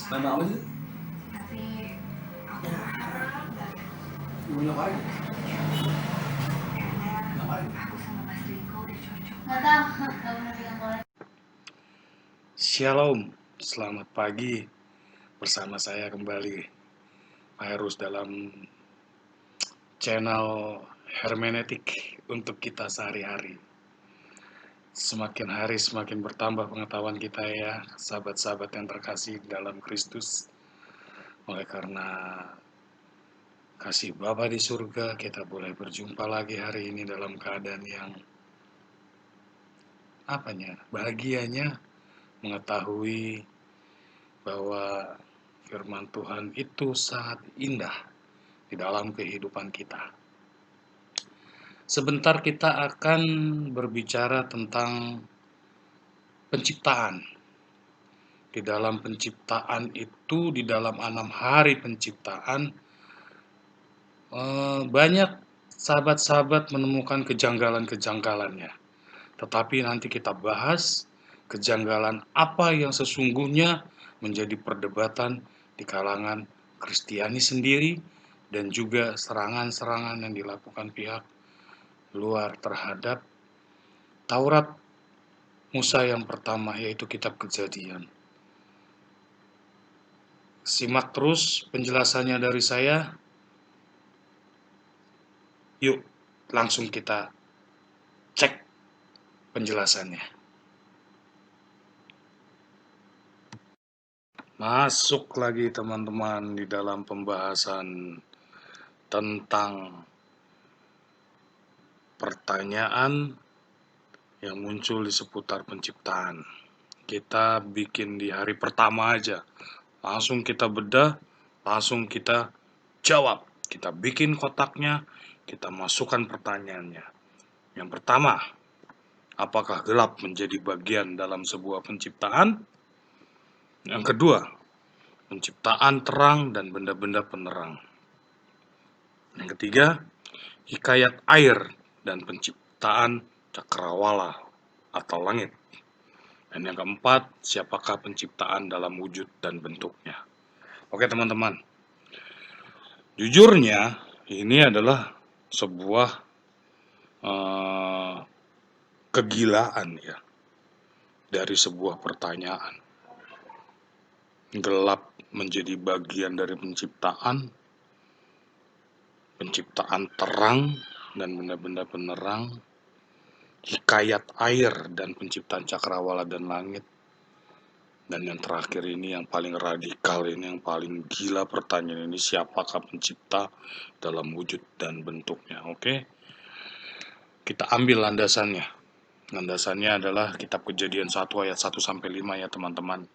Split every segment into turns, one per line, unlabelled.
Nama apa sih? Ibunya kemarin. Kemarin.
Nggak tahu, kamu nanti yang boleh.
Shalom, selamat pagi. Bersama saya kembali Virus dalam channel hermeneutik untuk kita sehari-hari. Semakin hari semakin bertambah pengetahuan kita ya, sahabat-sahabat yang terkasih dalam Kristus. Oleh karena kasih Bapa di surga, kita boleh berjumpa lagi hari ini dalam keadaan yang bahagianya mengetahui bahwa firman Tuhan itu sangat indah di dalam kehidupan kita. Sebentar kita akan berbicara tentang penciptaan. Di dalam penciptaan itu, di dalam 6 hari penciptaan, banyak sahabat-sahabat menemukan kejanggalan-kejanggalannya. Tetapi nanti kita bahas kejanggalan apa yang sesungguhnya menjadi perdebatan di kalangan Kristiani sendiri dan juga serangan-serangan yang dilakukan pihak luar terhadap Taurat Musa yang pertama, yaitu kitab Kejadian. Simak terus penjelasannya dari saya. Yuk, langsung kita cek penjelasannya. Masuk lagi teman-teman di dalam pembahasan tentang pertanyaan yang muncul di seputar penciptaan. Kita bikin di hari pertama aja. Langsung kita bedah, langsung kita jawab. Kita bikin kotaknya, kita masukkan pertanyaannya. Yang pertama, apakah gelap menjadi bagian dalam sebuah penciptaan? Yang kedua, penciptaan terang dan benda-benda penerang. Yang ketiga, hikayat air dan penciptaan cakrawala atau langit. Dan yang keempat, siapakah penciptaan dalam wujud dan bentuknya. Oke teman-teman, jujurnya ini adalah sebuah kegilaan ya dari sebuah pertanyaan. Gelap menjadi bagian dari penciptaan, penciptaan terang dan benda-benda penerang, hikayat air dan penciptaan cakrawala dan langit. Dan yang terakhir ini yang paling radikal ini, yang paling gila pertanyaan ini, siapakah pencipta dalam wujud dan bentuknya. Oke, kita ambil landasannya. Landasannya adalah kitab Kejadian 1 ayat 1-5 ya teman-teman.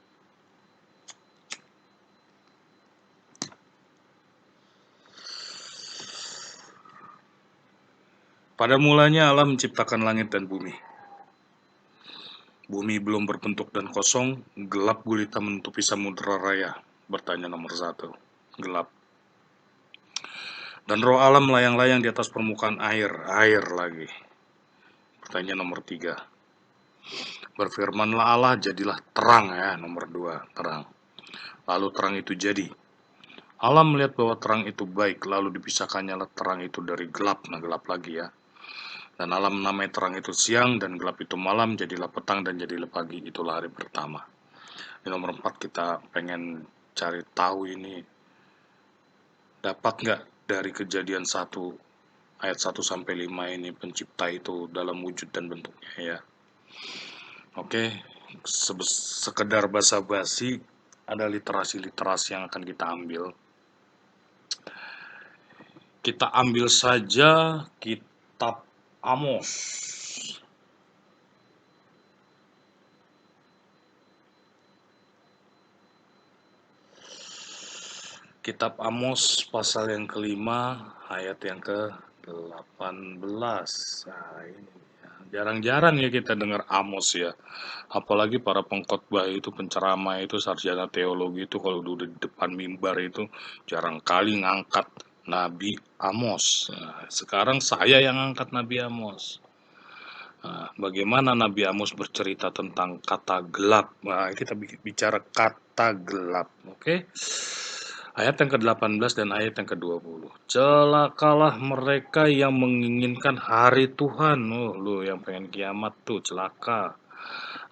Pada mulanya Allah menciptakan langit dan bumi. Bumi belum berbentuk dan kosong, gelap gulita menutupi samudera raya. Bertanya nomor 1, gelap. Dan roh Allah melayang-layang di atas permukaan air lagi. Pertanyaan nomor 3. Berfirmanlah Allah, jadilah terang ya, nomor 2, terang. Lalu terang itu jadi. Allah melihat bahwa terang itu baik, lalu dipisahkannya terang itu dari gelap. Nah, gelap lagi ya. Dan Allah menamai terang itu siang dan gelap itu malam, jadilah petang dan jadilah pagi. Itulah hari pertama. Di nomor 4 kita pengen cari tahu ini, dapat nggak dari Kejadian 1 ayat 1-5 ini pencipta itu dalam wujud dan bentuknya ya. Oke, sekedar basa-basi, ada literasi-literasi yang akan kita ambil. Kita ambil saja kitab Amos. Kitab Amos pasal yang kelima ayat yang ke-18. Nah, ini jarang-jarang ya kita dengar Amos ya. Apalagi para pengkhotbah itu, penceramah itu, sarjana teologi itu kalau udah di depan mimbar itu jarang kali ngangkat Nabi Amos. Nah, sekarang saya yang angkat Nabi Amos. Nah, bagaimana Nabi Amos bercerita tentang kata gelap. Nah, kita bicara kata gelap, oke? Ayat yang ke-18 dan ayat yang ke-20. Celakalah mereka yang menginginkan hari Tuhan. Oh, lu yang pengen kiamat tuh celaka.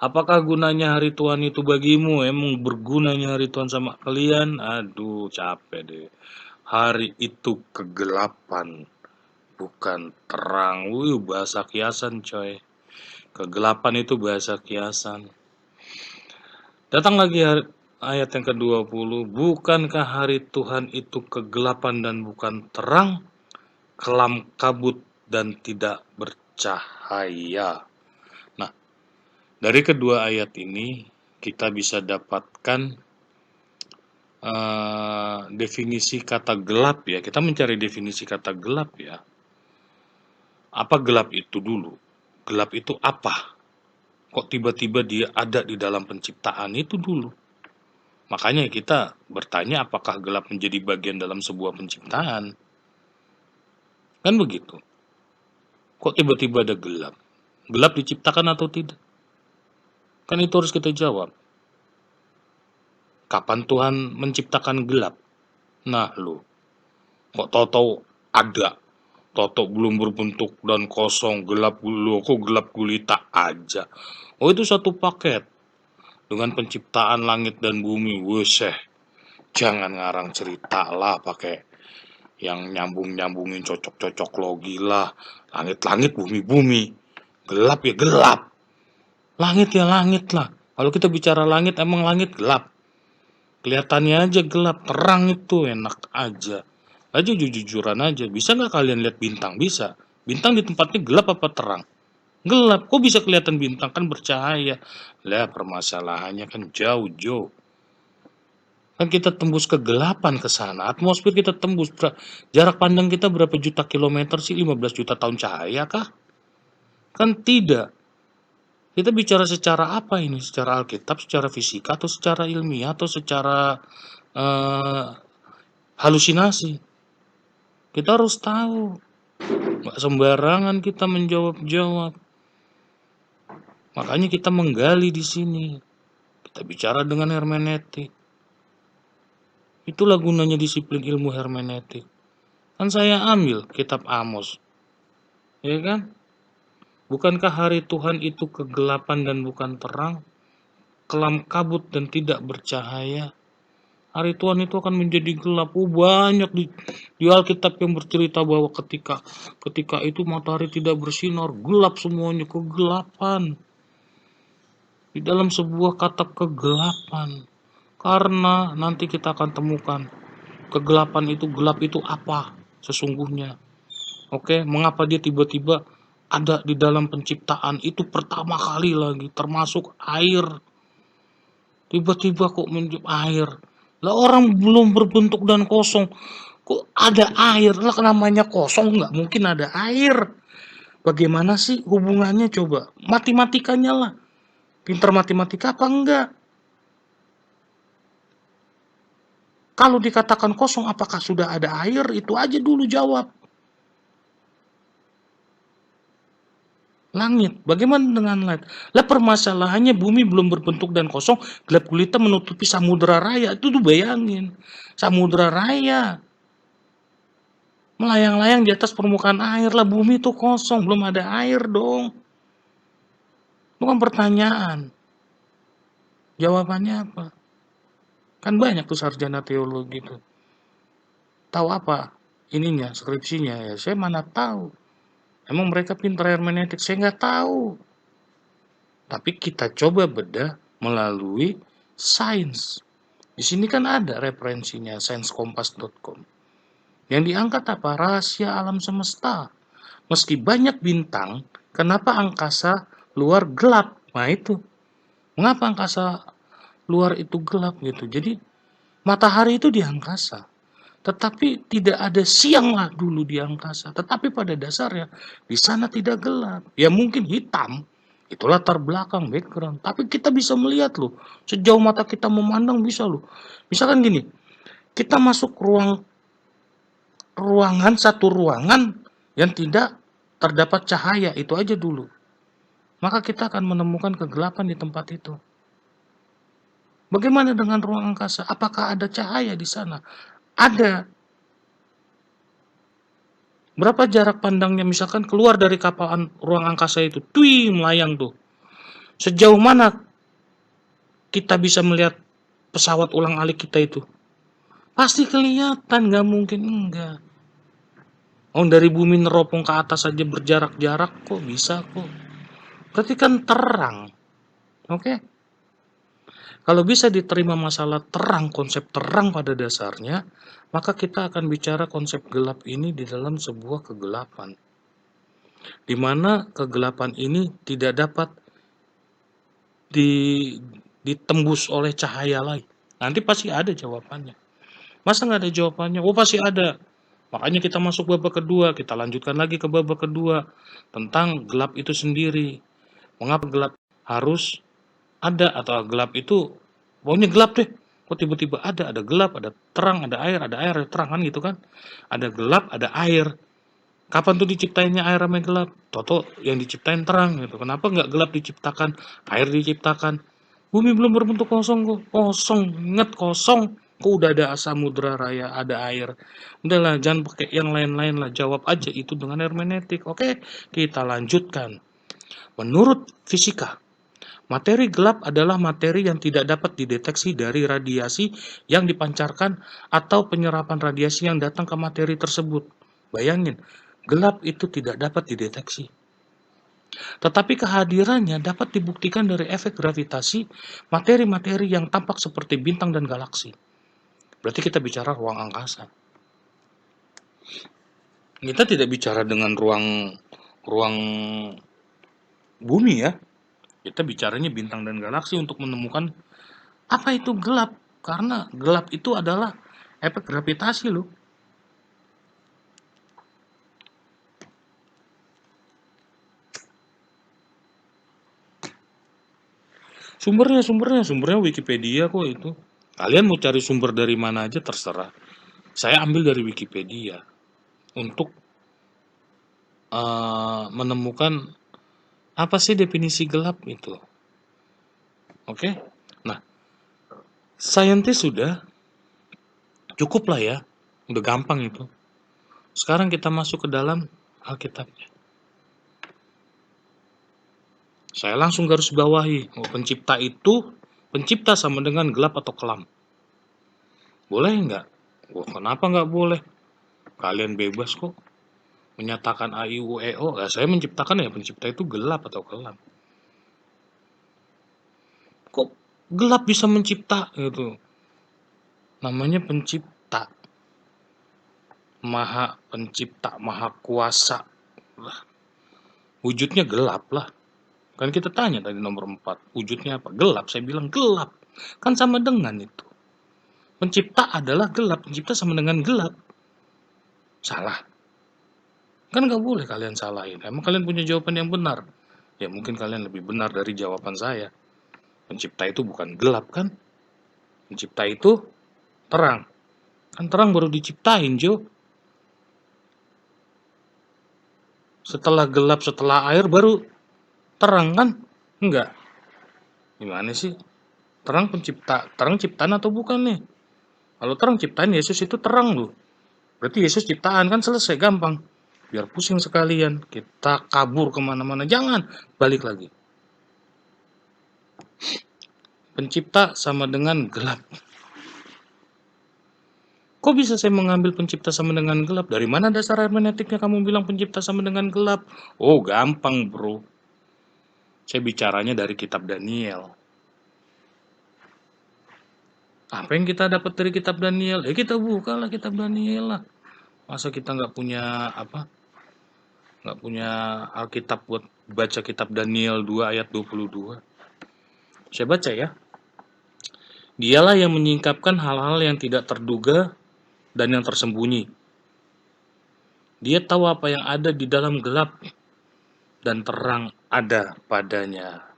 Apakah gunanya hari Tuhan itu bagimu? Emang bergunanya hari Tuhan sama kalian? Aduh, capek deh. Hari itu kegelapan, bukan terang. Bahasa kiasan coy. Kegelapan itu bahasa kiasan. Datang lagi ayat yang ke-20. Bukankah hari Tuhan itu kegelapan dan bukan terang? Kelam kabut dan tidak bercahaya. Nah, dari kedua ayat ini kita bisa dapatkan definisi kata gelap ya. Kita mencari definisi kata gelap ya. Apa gelap itu dulu? Gelap itu apa? Kok tiba-tiba dia ada di dalam penciptaan itu dulu? Makanya kita bertanya apakah gelap menjadi bagian dalam sebuah penciptaan? Kan begitu. Kok tiba-tiba ada gelap? Gelap diciptakan atau tidak? Kan itu harus kita jawab. Kapan Tuhan menciptakan gelap? Nah lu, kok tahu-tahu ada? Tahu-tahu belum berbentuk dan kosong, gelap lu, kok gelap gulita aja. Oh itu satu paket. Dengan penciptaan langit dan bumi, weseh. Jangan ngarang cerita lah pakai yang nyambung-nyambungin cocok-cocok logi lah. Langit-langit, bumi-bumi. Gelap ya gelap. Langit ya langit lah. Kalau kita bicara langit, emang langit gelap. Kelihatannya aja gelap, terang itu enak aja. Aja jujur-jujuran aja. Bisa nggak kalian lihat bintang? Bisa. Bintang di tempatnya gelap apa terang? Gelap. Kok bisa kelihatan bintang? Kan bercahaya. Lah permasalahannya kan jauh-jauh. Kan kita tembus kegelapan ke sana. Atmosfer kita tembus. Jarak pandang kita berapa juta kilometer sih? 15 juta tahun cahaya kah? Kan tidak. Kita bicara secara apa ini? Secara Alkitab, secara fisika, atau secara ilmiah, atau secara halusinasi? Kita harus tahu. Nggak sembarangan kita menjawab-jawab. Makanya kita menggali di sini. Kita bicara dengan hermeneutik. Itulah gunanya disiplin ilmu hermeneutik. Kan saya ambil kitab Amos. Ya kan? Bukankah hari Tuhan itu kegelapan dan bukan terang? Kelam kabut dan tidak bercahaya? Hari Tuhan itu akan menjadi gelap. Banyak di Alkitab yang bercerita bahwa ketika itu matahari tidak bersinar, gelap semuanya, kegelapan. Di dalam sebuah kata kegelapan. Karena nanti kita akan temukan kegelapan itu, gelap itu apa sesungguhnya. Oke, mengapa dia tiba-tiba ada di dalam penciptaan itu pertama kali lagi, termasuk air. Tiba-tiba kok menjadi air. Lah orang belum berbentuk dan kosong, kok ada air? Lah namanya kosong nggak mungkin ada air. Bagaimana sih hubungannya coba? Matematikanya lah. Pintar matematika apa enggak? Kalau dikatakan kosong, apakah sudah ada air? Itu aja dulu jawab. Langit, bagaimana dengan langit? Lah permasalahannya bumi belum berbentuk dan kosong, gelap gulita menutupi samudera raya. Itu tuh bayangin, samudera raya melayang-layang di atas permukaan air. Lah bumi itu kosong, belum ada air dong. Bukan pertanyaan. Jawabannya apa? Kan banyak tuh sarjana teologi tuh. Tahu apa ininya, skripsinya ya? Saya mana tahu. Emang mereka pintar hermeneutik? Saya nggak tahu. Tapi kita coba bedah melalui sains. Di sini kan ada referensinya, sainskompas.com. Yang diangkat apa? Rahasia alam semesta. Meski banyak bintang, kenapa angkasa luar gelap? Nah itu. Mengapa angkasa luar itu gelap gitu? Jadi matahari itu di angkasa. Tetapi tidak ada siang lah dulu di angkasa. Tetapi pada dasarnya di sana tidak gelap. Ya mungkin hitam. Itu latar belakang, background. Tapi kita bisa melihat loh. Sejauh mata kita memandang bisa loh. Misalkan gini. Kita masuk satu ruangan yang tidak terdapat cahaya. Itu aja dulu. maka kita akan menemukan kegelapan di tempat itu. Bagaimana dengan ruang angkasa? Apakah ada cahaya di sana? Ada. Berapa jarak pandangnya misalkan keluar dari kapal ruang angkasa itu? Melayang tuh. Sejauh mana kita bisa melihat pesawat ulang-alik kita itu? Pasti kelihatan, nggak mungkin enggak. Oh, dari bumi neropong ke atas saja berjarak-jarak kok bisa kok. Berarti kan terang. Oke? Kalau bisa diterima masalah terang, konsep terang pada dasarnya, maka kita akan bicara konsep gelap ini di dalam sebuah kegelapan. Di mana kegelapan ini tidak dapat ditembus oleh cahaya lagi. Nanti pasti ada jawabannya. Masa nggak ada jawabannya? Oh, pasti ada. Makanya kita masuk babak kedua, kita lanjutkan lagi ke babak kedua tentang gelap itu sendiri. Mengapa gelap harus ada atau gelap itu pokoknya gelap deh. Kok tiba-tiba ada gelap, ada terang, ada air, ada terang kan gitu kan? Ada gelap, ada air. Kapan tuh diciptainnya air sama gelap? Toto yang diciptain terang gitu. Kenapa nggak gelap diciptakan, air diciptakan? Bumi belum berbentuk kosong kok. Kosong, inget kosong. Kok udah ada samudra raya, ada air. Udahlah, jangan pakai yang lain-lain lah. Jawab aja itu dengan hermeneutik. Oke, kita lanjutkan. Menurut fisika, materi gelap adalah materi yang tidak dapat dideteksi dari radiasi yang dipancarkan atau penyerapan radiasi yang datang ke materi tersebut. Bayangin, gelap itu tidak dapat dideteksi. Tetapi kehadirannya dapat dibuktikan dari efek gravitasi materi-materi yang tampak seperti bintang dan galaksi. Berarti kita bicara ruang angkasa. Kita tidak bicara dengan ruang bumi ya. Kita bicaranya bintang dan galaksi untuk menemukan apa itu gelap. Karena gelap itu adalah efek gravitasi loh. Sumbernya Wikipedia kok itu. Kalian mau cari sumber dari mana aja terserah. Saya ambil dari Wikipedia untuk menemukan apa sih definisi gelap itu. Oke? Nah, saintis sudah cukup lah ya. Udah gampang itu. Sekarang kita masuk ke dalam Alkitabnya. Saya langsung garis bawahi, pencipta sama dengan gelap atau kelam. Boleh nggak? Kenapa nggak boleh? Kalian bebas kok menyatakan A, I, U, E, O. Saya menciptakan ya pencipta itu gelap atau kelam. Kok gelap bisa mencipta gitu? Namanya pencipta. Pencipta, maha kuasa. Wujudnya gelap lah. Kan kita tanya tadi nomor 4, wujudnya apa? Gelap, saya bilang gelap. Kan sama dengan itu. Pencipta adalah gelap, pencipta sama dengan gelap. Salah. Kan nggak boleh kalian salahin. Emang kalian punya jawaban yang benar? Ya mungkin kalian lebih benar dari jawaban saya. Pencipta itu bukan gelap kan? Pencipta itu terang. Kan terang baru diciptain, Jo. Setelah gelap, setelah air baru terang kan? Enggak. Gimana sih? Terang ciptaan atau bukan nih? Kalau terang ciptaan, Yesus itu terang loh. Berarti Yesus ciptaan kan selesai, gampang. Biar pusing sekalian, kita kabur kemana-mana. Jangan, balik lagi. Pencipta sama dengan gelap. Kok bisa saya mengambil pencipta sama dengan gelap? Dari mana dasar hermeneutiknya kamu bilang pencipta sama dengan gelap? Oh, gampang bro. Saya bicaranya dari kitab Daniel. Apa yang kita dapat dari kitab Daniel? Ya kita bukalah kitab Daniel lah. Masa kita nggak punya apa? Nggak punya Alkitab buat baca kitab Daniel 2 ayat 22. Saya baca ya. Dialah yang menyingkapkan hal-hal yang tidak terduga dan yang tersembunyi. Dia tahu apa yang ada di dalam gelap dan terang ada padanya.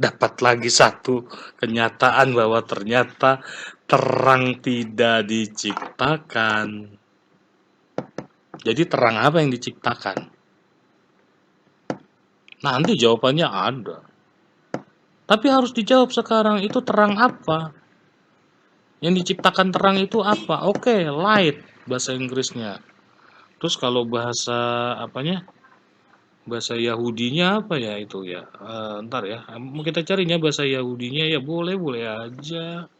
Dapat lagi satu kenyataan bahwa ternyata terang tidak diciptakan. Jadi terang apa yang diciptakan? Nanti jawabannya ada. Tapi harus dijawab sekarang, itu terang apa? Yang diciptakan terang itu apa? Oke, light bahasa Inggrisnya. Terus kalau bahasa apanya? Bahasa Yahudinya apa ya itu ya? Ntar ya, mau kita carinya bahasa Yahudinya ya boleh aja.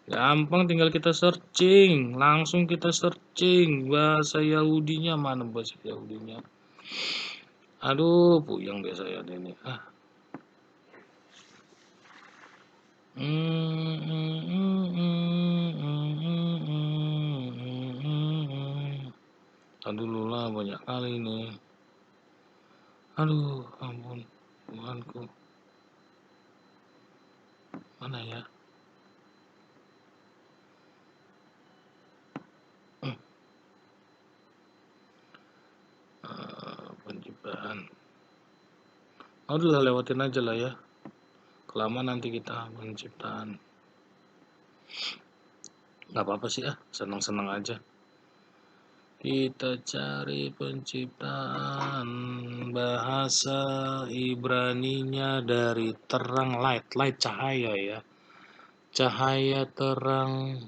Gampang tinggal kita searching, langsung kita searching bahasa Yahudinya mana bahasa Yahudinya. Aduh, puyeng deh saya ini. Tadi dulu lah banyak kali nih. Aduh, ampun, Tuhanku. Mana ya? Penciptaan. Udah lah, lewatin aja lah ya. Kelamaan nanti kita penciptaan. Gak apa-apa sih senang-senang aja. Kita cari penciptaan bahasa Ibraninya dari terang, light cahaya ya. Cahaya terang.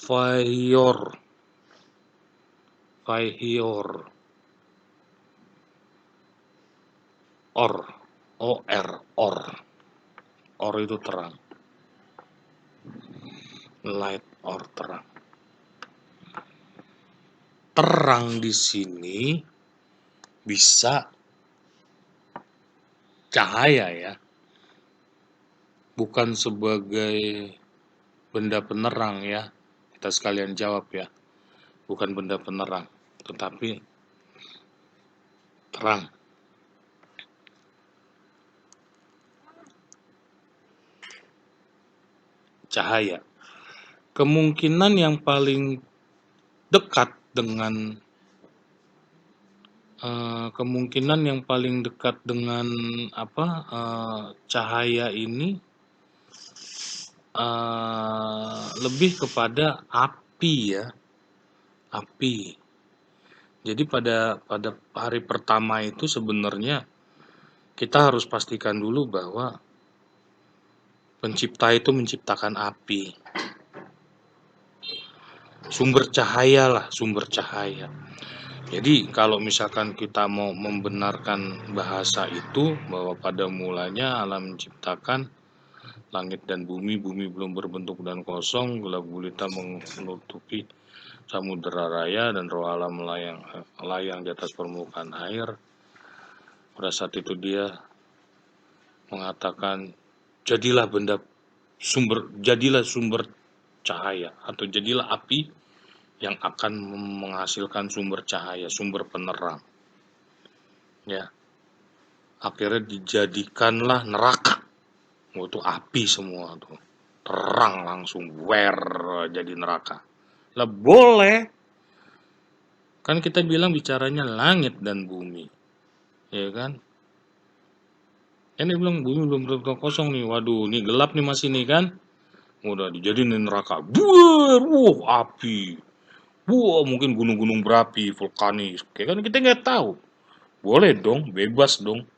Vahior. Or itu terang. Light or terang. Terang di sini bisa cahaya ya. Bukan sebagai benda penerang ya. Kita sekalian jawab ya. Bukan benda penerang, tetapi terang. Cahaya. Kemungkinan yang paling dekat dengan cahaya ini lebih kepada api ya. Api. Jadi pada hari pertama itu sebenarnya kita harus pastikan dulu bahwa pencipta itu menciptakan api. Sumber cahaya. Jadi kalau misalkan kita mau membenarkan bahasa itu bahwa pada mulanya Allah menciptakan langit dan bumi belum berbentuk dan kosong, gelap gulita menutupi samudera raya dan roh Allah melayang di atas permukaan air. Pada saat itu dia mengatakan jadilah sumber cahaya atau jadilah api yang akan menghasilkan sumber cahaya, sumber penerang. Ya. Akhirnya dijadikanlah neraka. Itu api semua tuh. Terang langsung jadi neraka. Lah boleh. Kan kita bilang bicaranya langit dan bumi. Ya kan? Ini bilang bumi belum berbentuk kosong nih. Waduh, ini gelap nih masih nih kan? Udah dijadiin neraka. Api. Mungkin gunung-gunung berapi, vulkanis. Kayak kan kita nggak tahu. Boleh dong, bebas dong.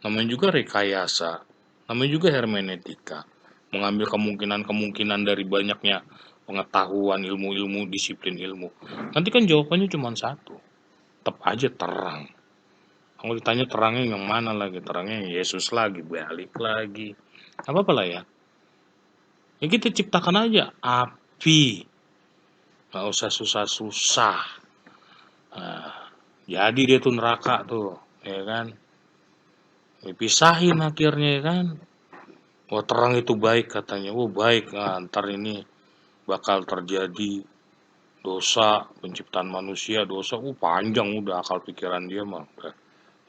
Namanya juga rekayasa. Namanya juga hermeneutika. Mengambil kemungkinan-kemungkinan dari banyaknya pengetahuan, ilmu-ilmu, disiplin ilmu. Nanti kan jawabannya cuma satu. Tetap aja terang. Kalau ditanya terangnya yang mana lagi? Terangnya Yesus lagi, balik lagi. Apa-apa lah ya. Ya kita ciptakan aja api. Gak usah susah-susah. Jadi dia tuh neraka tuh, ya kan? Dipisahin akhirnya ya kan. Wah terang itu baik katanya. Baik. Ntar ini bakal terjadi dosa, penciptaan manusia, dosa. Panjang udah akal pikiran dia mah. Udah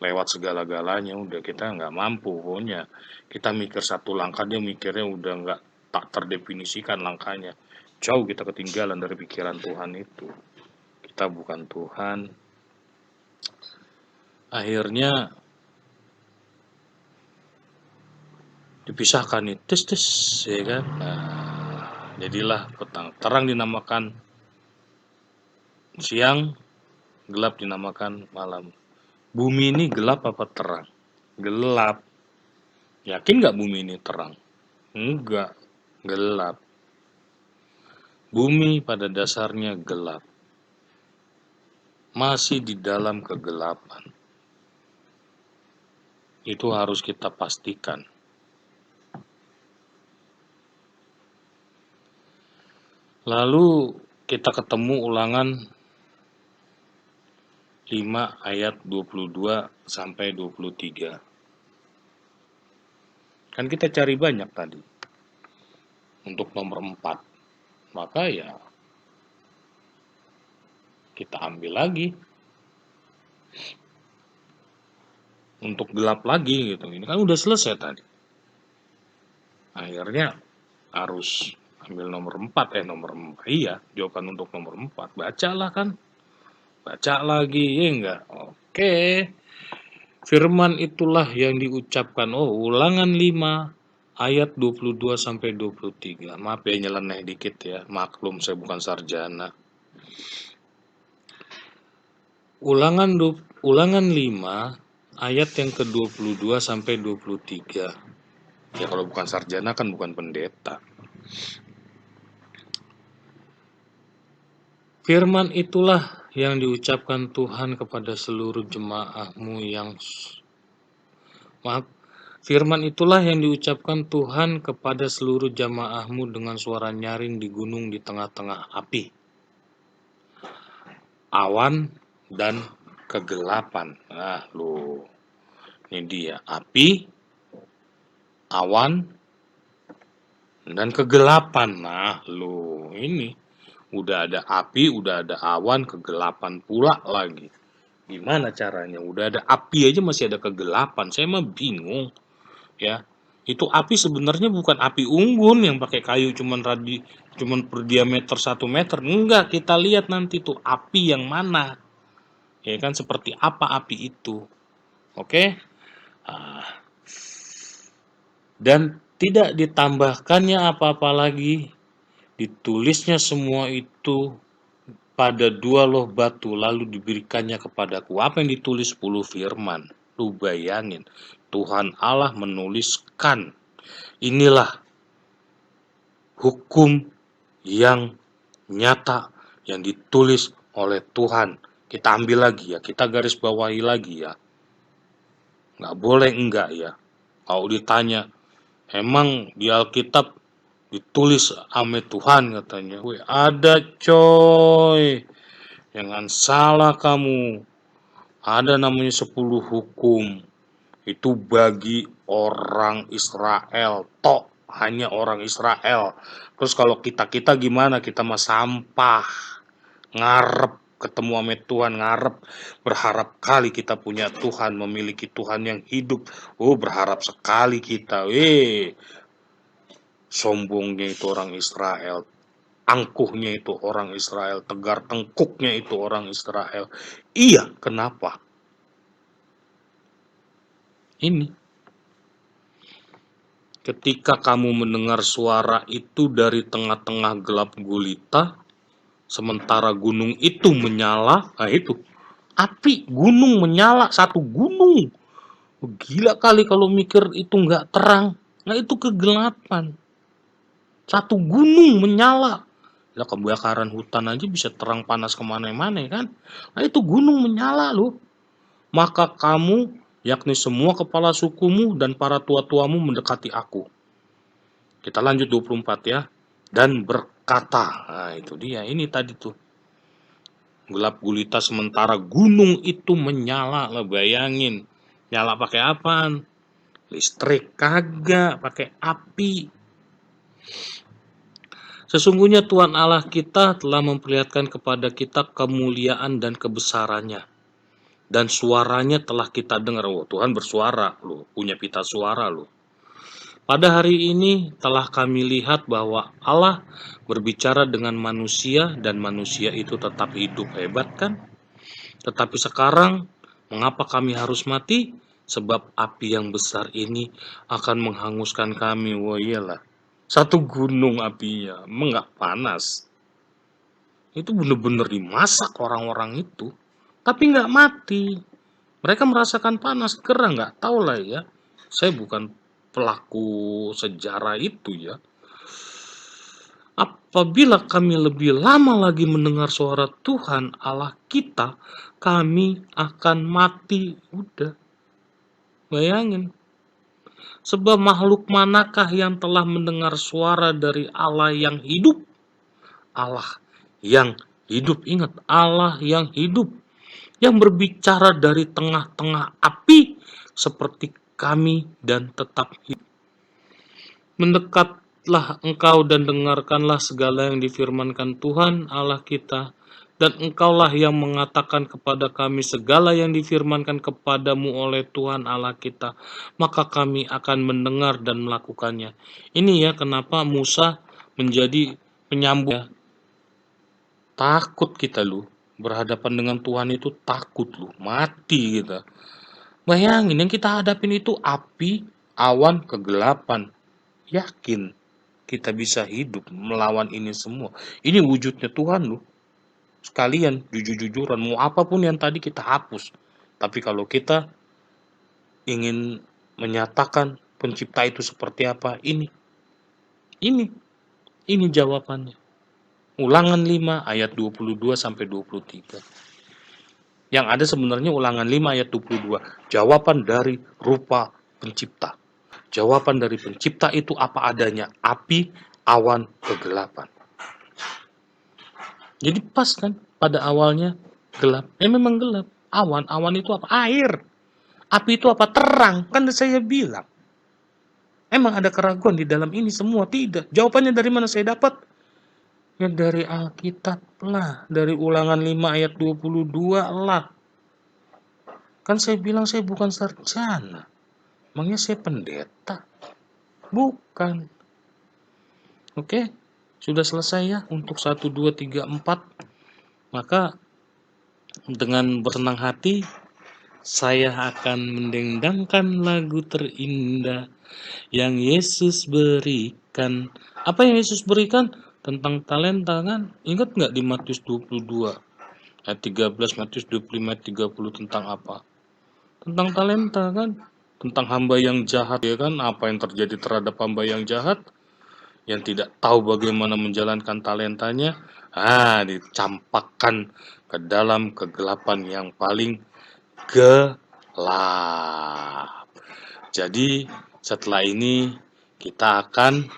lewat segala-galanya. Udah kita nggak mampu pokoknya. Kita mikir satu langkah, dia mikirnya udah nggak tak terdefinisikan langkahnya. Jauh kita ketinggalan dari pikiran Tuhan itu. Kita bukan Tuhan. Akhirnya dipisahkan nih, tes ya kan. Nah, jadilah petang. Terang dinamakan siang, gelap dinamakan malam. Bumi ini gelap apa terang? Gelap. Yakin nggak bumi ini terang? Enggak, gelap. Bumi pada dasarnya gelap. Masih di dalam kegelapan. Itu harus kita pastikan. Lalu kita ketemu Ulangan 5 ayat 22 sampai 23. Kan kita cari banyak tadi. Untuk nomor 4. Maka ya kita ambil lagi. Untuk gelap lagi gitu. Ini kan udah selesai tadi. Akhirnya harus ambil nomor 4. Nomor 4. Iya, jawaban untuk nomor 4. Bacalah kan. Baca lagi, ya enggak? Oke. Firman itulah yang diucapkan. Ulangan 5 ayat 22 sampai 23. Maaf ya nyeleneh dikit ya. Maklum saya bukan sarjana. Ulangan 5 ayat yang ke-22 sampai 23. Ya kalau bukan sarjana kan bukan pendeta. Firman itulah yang diucapkan Tuhan kepada seluruh jemaah-Mu yang Firman itulah yang diucapkan Tuhan kepada seluruh jamaah-Mu dengan suara nyaring di gunung di tengah-tengah api, awan dan kegelapan. Nah, ini dia api, awan dan kegelapan. Nah, ini udah ada api, udah ada awan, kegelapan pula lagi. Gimana caranya? Udah ada api aja masih ada kegelapan. Saya mah bingung. Ya, itu api sebenarnya bukan api unggun yang pakai kayu cuman per diameter 1 meter. Enggak, kita lihat nanti tuh api yang mana. Ya kan, seperti apa api itu. Oke? Dan tidak ditambahkannya apa-apa lagi. Ditulisnya semua itu pada 2 loh batu, lalu diberikannya kepadaku. Apa yang ditulis? 10 firman. Lu bayangin, Tuhan Allah menuliskan, inilah hukum yang nyata yang ditulis oleh Tuhan. Kita ambil lagi ya, kita garis bawahi lagi ya. Nggak boleh enggak ya. Kalau ditanya, emang di Alkitab ditulis ame Tuhan katanya. Ada coy. Jangan salah kamu. Ada namanya 10 hukum. Itu bagi orang Israel. Tok, hanya orang Israel. Terus kalau kita gimana? Kita mah sampah. Ngarep ketemu ame Tuhan, ngarep. Berharap kali kita punya Tuhan, memiliki Tuhan yang hidup. Berharap sekali kita. Sombongnya itu orang Israel, angkuhnya itu orang Israel, tegar tengkuknya itu orang Israel. Iya, kenapa? Ini ketika kamu mendengar suara itu dari tengah-tengah gelap gulita, sementara gunung itu menyala. Nah itu api, gunung menyala, satu gunung. Gila kali kalau mikir itu nggak terang. Nah itu kegelapan. Satu gunung menyala. Ya, kebakaran hutan aja bisa terang panas kemana-mana kan. Nah itu gunung menyala loh. Maka kamu, yakni semua kepala sukumu dan para tua-tuamu mendekati aku. Kita lanjut 24 ya. Dan berkata. Nah itu dia, ini tadi tuh. Gelap gulita sementara gunung itu menyala. Lah bayangin. Nyala pakai apaan? Listrik kagak, pakai api. Sesungguhnya Tuhan Allah kita telah memperlihatkan kepada kita kemuliaan dan kebesarannya. Dan suaranya telah kita dengar. Tuhan bersuara loh, punya pita suara loh. Pada hari ini telah kami lihat bahwa Allah berbicara dengan manusia dan manusia itu tetap hidup. Hebat kan? Tetapi sekarang, mengapa kami harus mati? Sebab api yang besar ini akan menghanguskan kami. Iyalah. Satu gunung apinya, emang nggak panas. Itu bener-bener dimasak orang-orang itu, tapi nggak mati. Mereka merasakan panas, gerah nggak tahu lah ya. Saya bukan pelaku sejarah itu ya. Apabila kami lebih lama lagi mendengar suara Tuhan Allah kita, kami akan mati. Udah, bayangin. Sebab makhluk manakah yang telah mendengar suara dari Allah yang hidup? Allah yang hidup, ingat, Allah yang hidup, yang berbicara dari tengah-tengah api seperti kami dan tetap hidup. Mendekatlah engkau dan dengarkanlah segala yang difirmankan Tuhan Allah kita, dan engkaulah yang mengatakan kepada kami segala yang difirmankan kepadamu oleh Tuhan Allah kita, maka kami akan mendengar dan melakukannya. Ini ya kenapa Musa menjadi penyambung ya. Takut kita lu, berhadapan dengan Tuhan itu takut lu, mati kita. Bayangin yang kita hadapin itu api, awan, kegelapan. Yakin kita bisa hidup melawan ini semua. Ini wujudnya Tuhan lu. Sekalian jujur-jujuran, mau apapun yang tadi kita hapus. Tapi kalau kita ingin menyatakan pencipta itu seperti apa, ini jawabannya. Ulangan 5 ayat 22 sampai 23. Yang ada sebenarnya Ulangan 5 ayat 22. Jawaban dari rupa pencipta. Jawaban dari pencipta itu apa adanya. Api, awan, kegelapan. Jadi pas kan pada awalnya gelap. Memang gelap. Awan itu apa? Air. Api itu apa? Terang. Kan saya bilang. Emang ada keraguan di dalam ini semua? Tidak. Jawabannya dari mana saya dapat? Ya dari Alkitab lah. Dari Ulangan 5 ayat 22 lah. Kan saya bilang saya bukan sarjana. Emangnya saya pendeta? Bukan. Oke, sudah selesai ya untuk 1, 2, 3, 4. Maka dengan bersenang hati saya akan mendendangkan lagu terindah yang Yesus berikan. Apa yang Yesus berikan? Tentang talenta kan? Ingat nggak di Matius 22 ayat 13, Matius 25 ayat 30 tentang apa? Tentang talenta kan? Tentang hamba yang jahat ya kan? Apa yang terjadi terhadap hamba yang jahat? Yang tidak tahu bagaimana menjalankan talentanya, dicampakkan ke dalam kegelapan yang paling gelap. Jadi setelah ini kita akan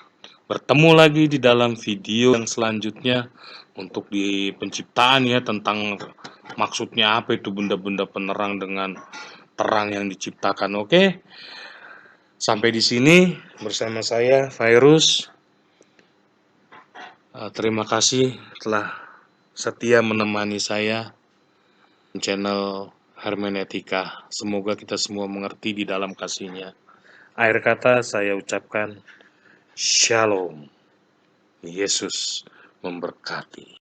bertemu lagi di dalam video yang selanjutnya untuk di penciptaan ya, tentang maksudnya apa itu benda-benda penerang dengan terang yang diciptakan. Oke. Sampai di sini bersama saya Virus. Terima kasih telah setia menemani saya di channel Hermeneutika. Semoga kita semua mengerti di dalam kasih-Nya. Akhir kata saya ucapkan Shalom. Yesus memberkati.